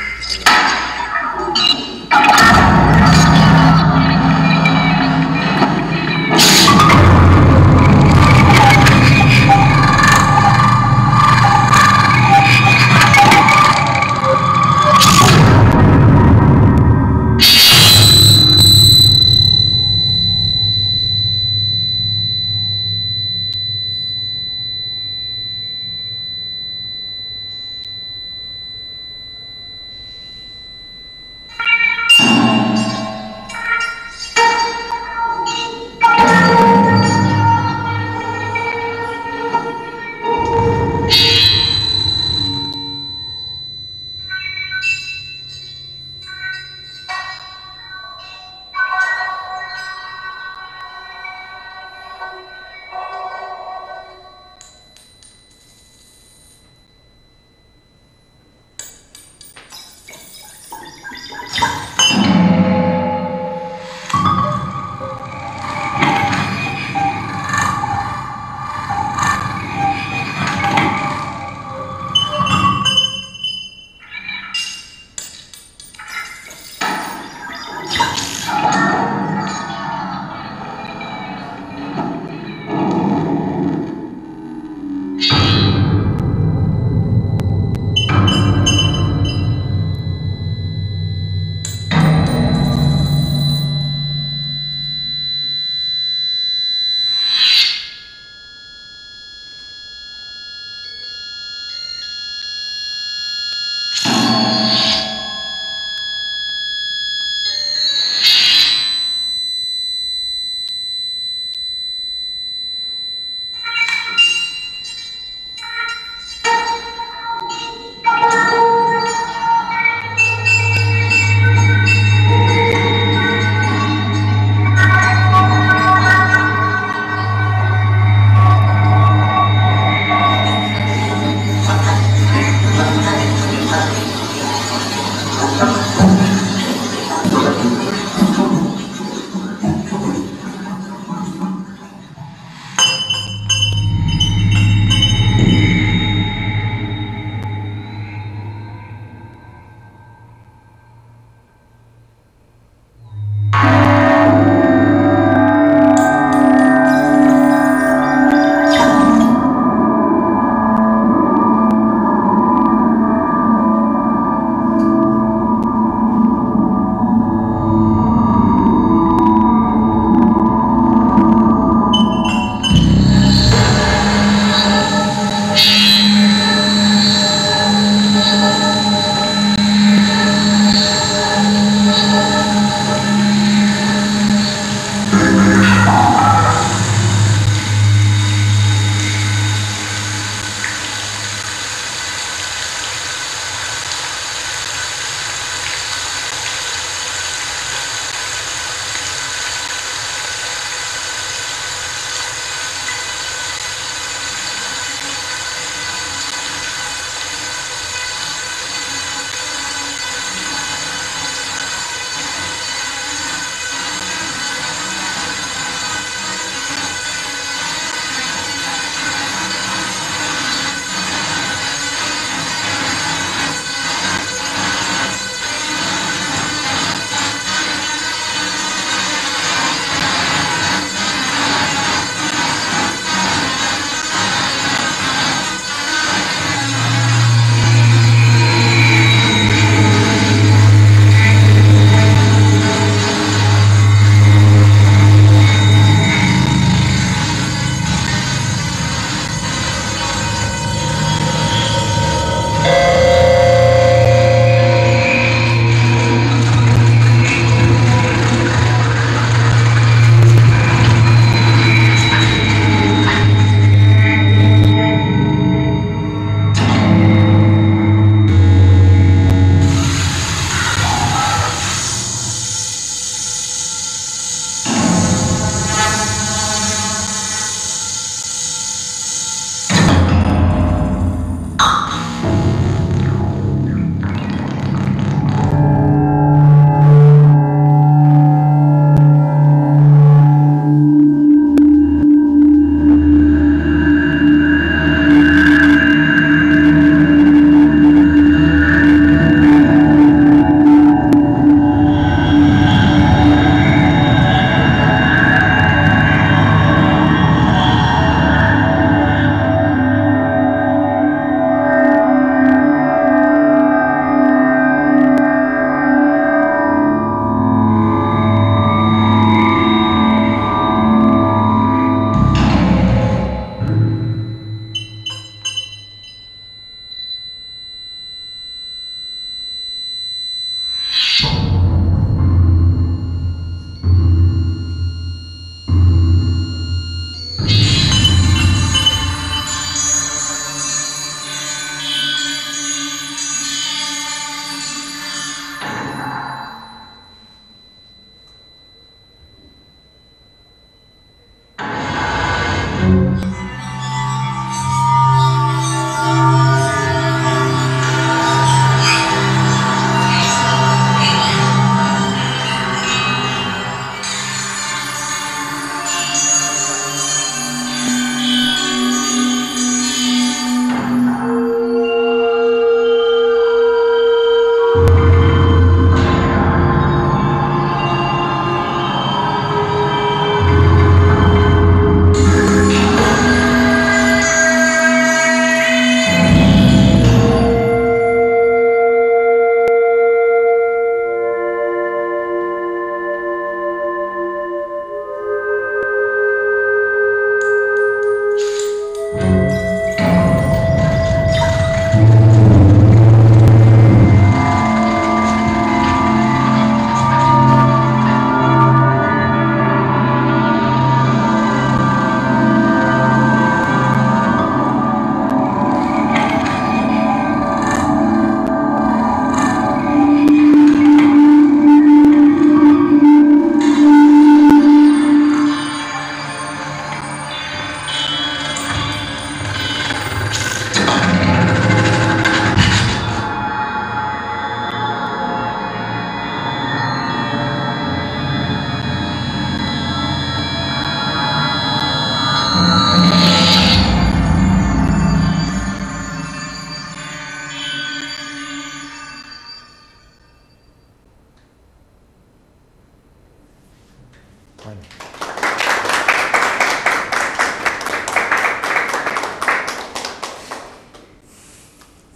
Bueno.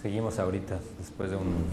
Seguimos ahorita, después de un...